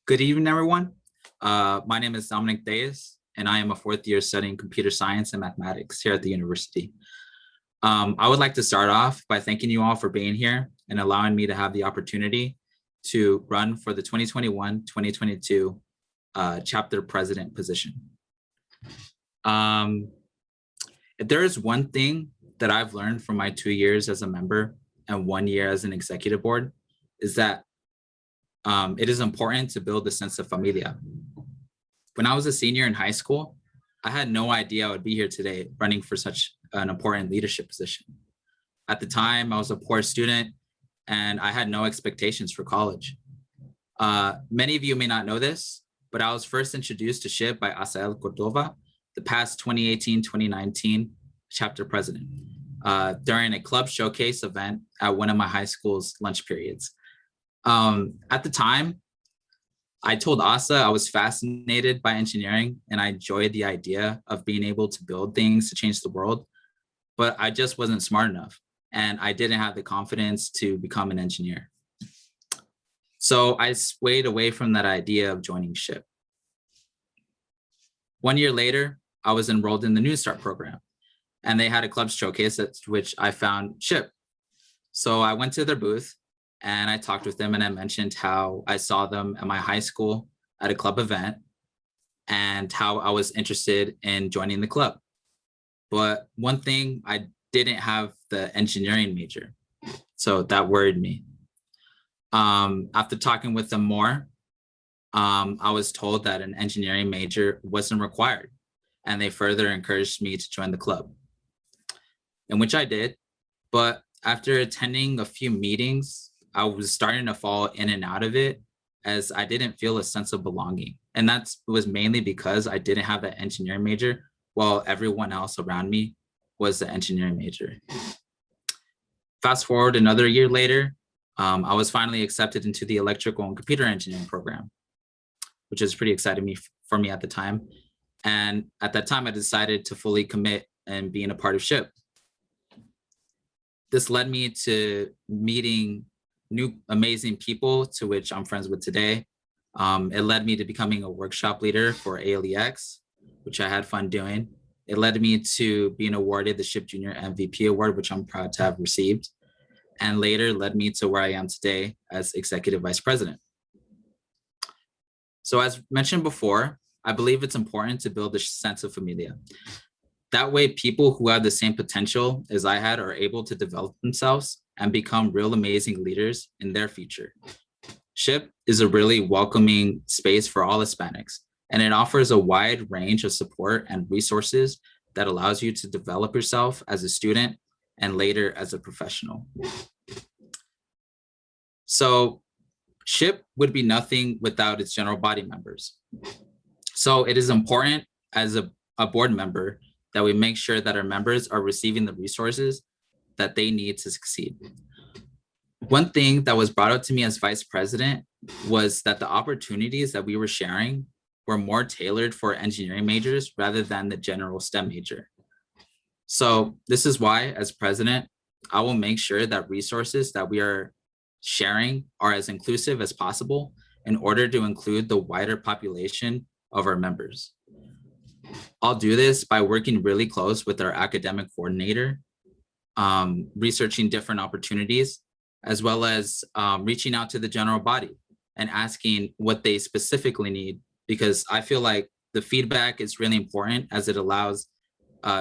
Good evening, everyone. My name is Domenic, and I am a fourth year studying computer science and mathematics here at the university. I would like to start off by thanking you all for being here and allowing me to have the opportunity to run for the 2021-2022 chapter president position. If there is one thing that I've learned from my 2 years as a member and 1 year as an executive board is that it is important to build a sense of familia. When I was a senior in high school, I had no idea I would be here today running for such an important leadership position. At the time, I was a poor student and I had no expectations for college. Many of you may not know this, but I was first introduced to SHIP by Asael Cordova, the past 2018-2019 chapter president, during a club showcase event at one of my high school's lunch periods. At the time, I told Asa I was fascinated by engineering and I enjoyed the idea of being able to build things to change the world, but I just wasn't smart enough and I didn't have the confidence to become an engineer. So I swayed away from that idea of joining SHIP. 1 year later, I was enrolled in the New Start program and they had a club showcase at which I found SHIP. So I went to their booth and I talked with them and I mentioned how I saw them at my high school at a club event and how I was interested in joining the club. But one thing, I didn't have the engineering major. So that worried me. After talking with them more, I was told that an engineering major wasn't required. And they further encouraged me to join the club, in which I did. But after attending a few meetings, I was starting to fall in and out of it as I didn't feel a sense of belonging. And that was mainly because I didn't have that engineering major while everyone else around me was the engineering major. Fast forward another year later, I was finally accepted into the electrical and computer engineering program, which is pretty exciting for me at the time. And at that time, I decided to fully commit and being a part of SHIP. This led me to meeting new amazing people to which I'm friends with today. It led me to becoming a workshop leader for ALEX, which I had fun doing. It led me to being awarded the SHIP Junior MVP Award, which I'm proud to have received, and later led me to where I am today as Executive Vice President. So as mentioned before, I believe it's important to build a sense of familia. That way, people who have the same potential as I had are able to develop themselves and become real amazing leaders in their future. SHIP is a really welcoming space for all Hispanics, and it offers a wide range of support and resources that allows you to develop yourself as a student and later as a professional. So SHIP would be nothing without its general body members. So it is important as a board member that we make sure that our members are receiving the resources that they need to succeed. One thing that was brought up to me as vice president was that the opportunities that we were sharing were more tailored for engineering majors rather than the general STEM major. So this is why, as president, I will make sure that resources that we are sharing are as inclusive as possible in order to include the wider population of our members. I'll do this by working really close with our academic coordinator, researching different opportunities, as well as reaching out to the general body and asking what they specifically need, because I feel like the feedback is really important as it allows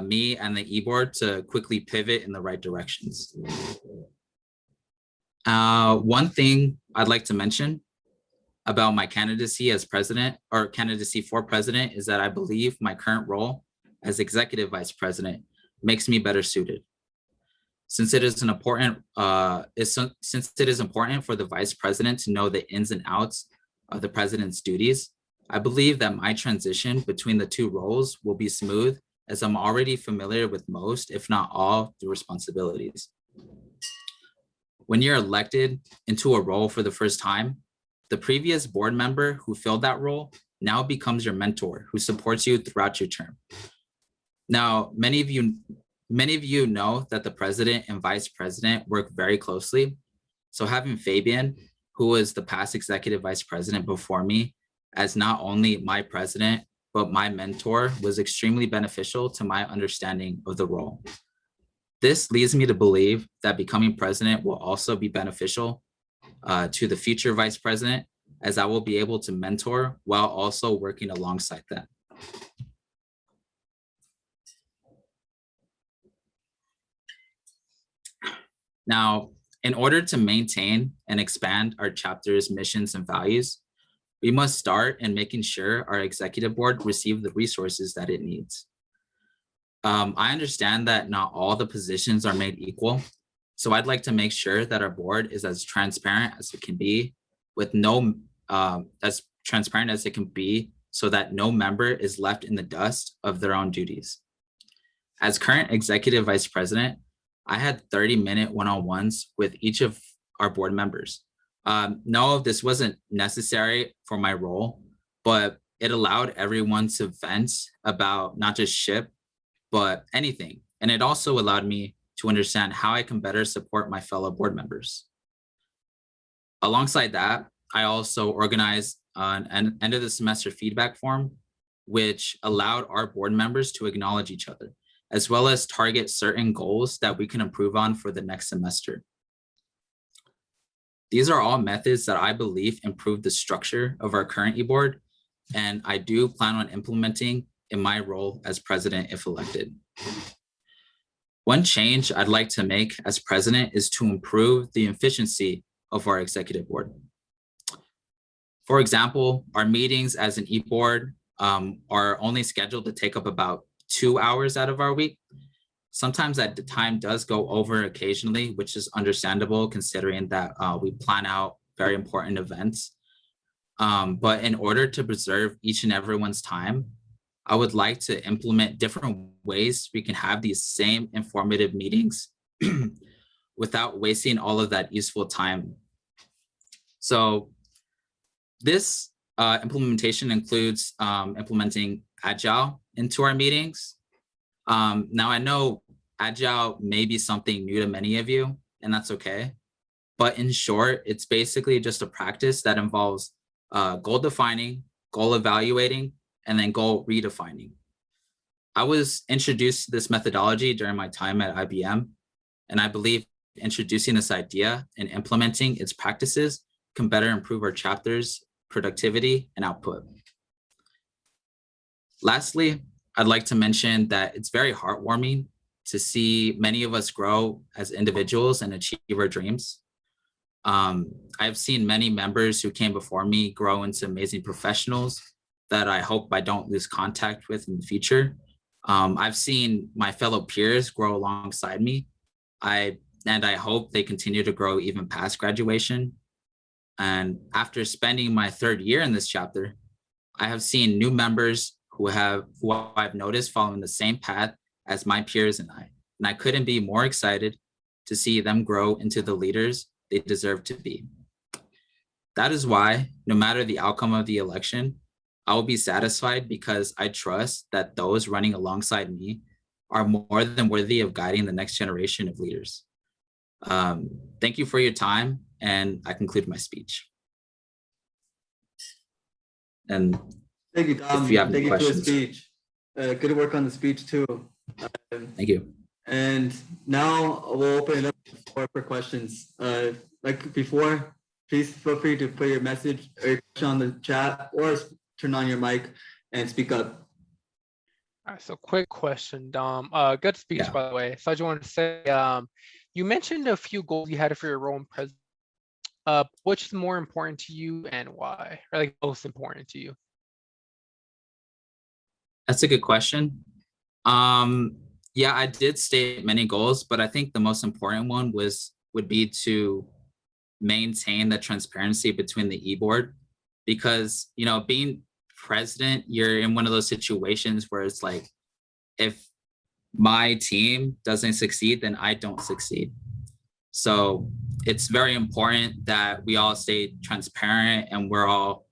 me and the e-board to quickly pivot in the right directions. One thing I'd like to mention about my candidacy as president or candidacy for president is that I believe my current role as executive vice president makes me better suited. Since it is important for the vice president to know the ins and outs of the president's duties, I believe that my transition between the two roles will be smooth as I'm already familiar with most, if not all, the responsibilities. When you're elected into a role for the first time, the previous board member who filled that role now becomes your mentor who supports you throughout your term. Now, many of you know that the president and vice president work very closely. So having Fabian who was the past executive vice president before me, as not only my president, but my mentor, was extremely beneficial to my understanding of the role. This leads me to believe that becoming president will also be beneficial to the future vice president, as I will be able to mentor while also working alongside them. Now, in order to maintain and expand our chapter's missions and values, we must start in making sure our executive board receive the resources that it needs. I understand that not all the positions are made equal, so I'd like to make sure that our board is as transparent as it can be, as transparent as it can be, so that no member is left in the dust of their own duties. As current executive vice president, I had 30-minute one-on-ones with each of our board members. No, this wasn't necessary for my role, but it allowed everyone to vent about not just SHIP, but anything. And it also allowed me to understand how I can better support my fellow board members. Alongside that, I also organized an end of the semester feedback form, which allowed our board members to acknowledge each other, as well as target certain goals that we can improve on for the next semester. These are all methods that I believe improve the structure of our current e-board, and I do plan on implementing in my role as president if elected. One change I'd like to make as president is to improve the efficiency of our executive board. For example, our meetings as an e-board are only scheduled to take up about 2 hours out of our week. Sometimes that time does go over occasionally, which is understandable considering that we plan out very important events. But in order to preserve each and everyone's time, I would like to implement different ways we can have these same informative meetings without wasting all of that useful time. So this implementation includes implementing Agile into our meetings. Now I know Agile may be something new to many of you, and that's okay. But in short, it's basically just a practice that involves goal defining, goal evaluating, and then goal redefining. I was introduced to this methodology during my time at IBM, and I believe introducing this idea and implementing its practices can better improve our chapter's productivity and output. Lastly, I'd like to mention that it's very heartwarming to see many of us grow as individuals and achieve our dreams. I've seen many members who came before me grow into amazing professionals that I hope I don't lose contact with in the future. I've seen my fellow peers grow alongside me. I hope they continue to grow even past graduation. And after spending my 3rd year in this chapter, I have seen new members who I've noticed following the same path as my peers and I couldn't be more excited to see them grow into the leaders they deserve to be. That is why, no matter the outcome of the election, I will be satisfied because I trust that those running alongside me are more than worthy of guiding the next generation of leaders. Thank you for your time, and I conclude my speech. And thank you, Dom. Thank you for the speech. Good work on the speech too. Thank you. And now we'll open it up for questions. Like before, please feel free to put your message or your question on the chat or turn on your mic and speak up. All right, so quick question, Dom. Good speech, by the way. So I just wanted to say, you mentioned a few goals you had for your role in president. Which is more important to you and why? Or like most important to you? That's a good question. Yeah, I did state many goals, but I think the most important one would be to maintain the transparency between the e-board, because being president, you're in one of those situations where it's like, if my team doesn't succeed, then I don't succeed. So it's very important that we all stay transparent and we're all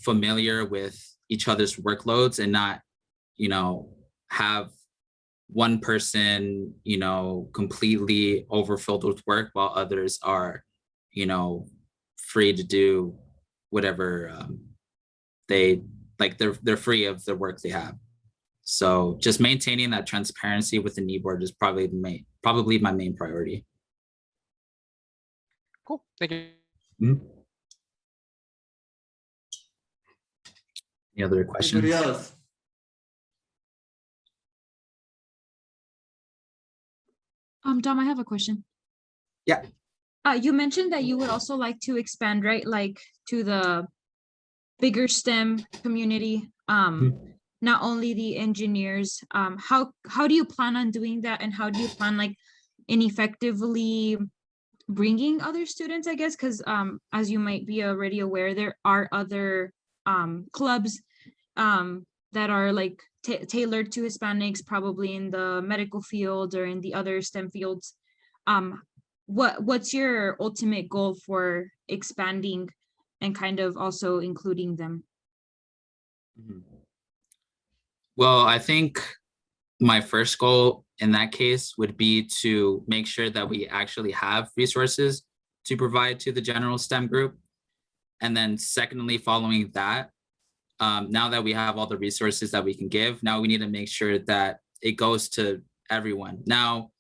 familiar with each other's workloads and not, have one person, completely overfilled with work while others are, free to do whatever they like. They're free of the work they have. So just maintaining that transparency with the knee board is probably my main priority. Cool. Thank you. Mhm. Any other questions? Anybody else? Dom, I have a question. Yeah. You mentioned that you would also like to expand, right? Like to the bigger STEM community, not only the engineers. How do you plan on doing that? And how do you plan like in effectively bringing other students, I guess? Because as you might be already aware, there are other clubs that are like tailored to Hispanics, probably in the medical field or in the other STEM fields. What's your ultimate goal for expanding and kind of also including them? Well, I think my first goal in that case would be to make sure that we actually have resources to provide to the general STEM group. And then secondly, following that, now that we have all the resources that we can give, now we need to make sure that it goes to everyone. Now,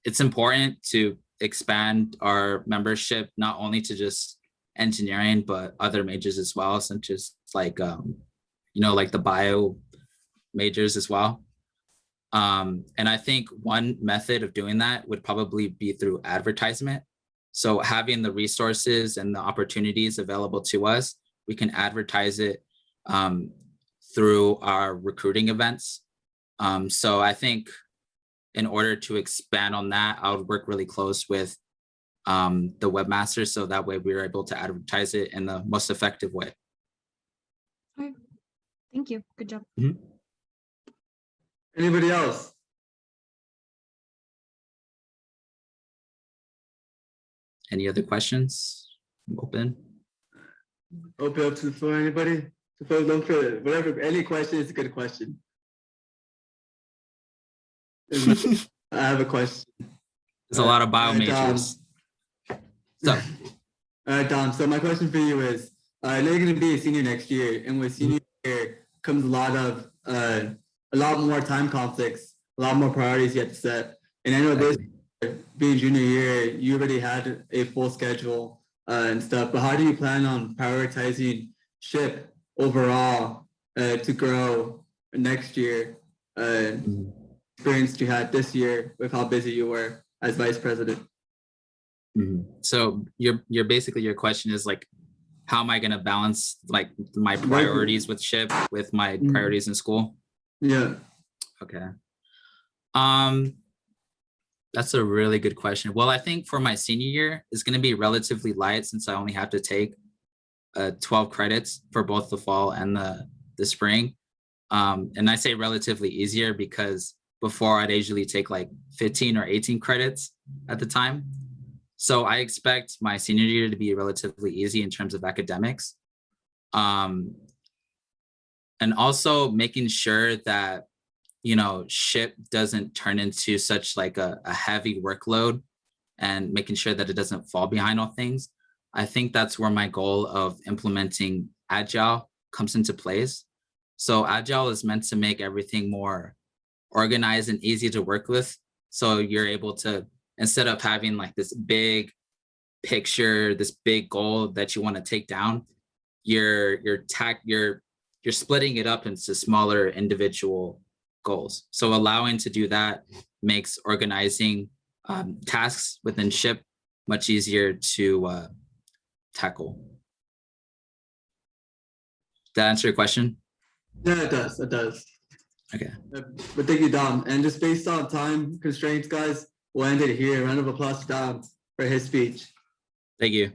it's important to expand our membership, not only to just engineering, but other majors as well, such as like, like the bio majors as well. And I think one method of doing that would probably be through advertisement. So having the resources and the opportunities available to us, we can advertise it through our recruiting events. So I think in order to expand on that, I would work really close with the webmaster, so that way we were able to advertise it in the most effective way. Okay. Thank you. Good job. Anybody else? Any other questions? I'm open. Open up to the floor, anybody? Don't feel it. Whatever, any question is a good question. I have a question. There's a lot of bio All right, majors. So, All right, Dom. So my question for you is, I know you're going to be a senior next year, and with senior year comes a lot more time conflicts, a lot more priorities you have to set. And I know this being junior year, you already had a full schedule and stuff. But how do you plan on prioritizing SHIP overall to grow next year? Experience you had this year with how busy you were as vice president. So your basically your question is like, how am I going to balance like my priorities with SHIP with my priorities in school? Yeah. Okay. That's a really good question. Well, I think for my senior year, it's going to be relatively light since I only have to take 12 credits for both the fall and the spring. And I say relatively easier because before I'd usually take like 15 or 18 credits at the time. So I expect my senior year to be relatively easy in terms of academics. And also making sure that, SHIP doesn't turn into such like a heavy workload and making sure that it doesn't fall behind on things. I think that's where my goal of implementing Agile comes into place. So Agile is meant to make everything more organized and easy to work with. So you're able to, instead of having like this big picture, this big goal that you want to take down, you're splitting it up into smaller individual goals. So allowing to do that makes organizing tasks within SHIP much easier to tackle. Did that answer your question? Yeah, it does. It does. Okay. But thank you, Dom. And just based on time constraints, guys, we'll end it here. Round of applause to Dom for his speech. Thank you.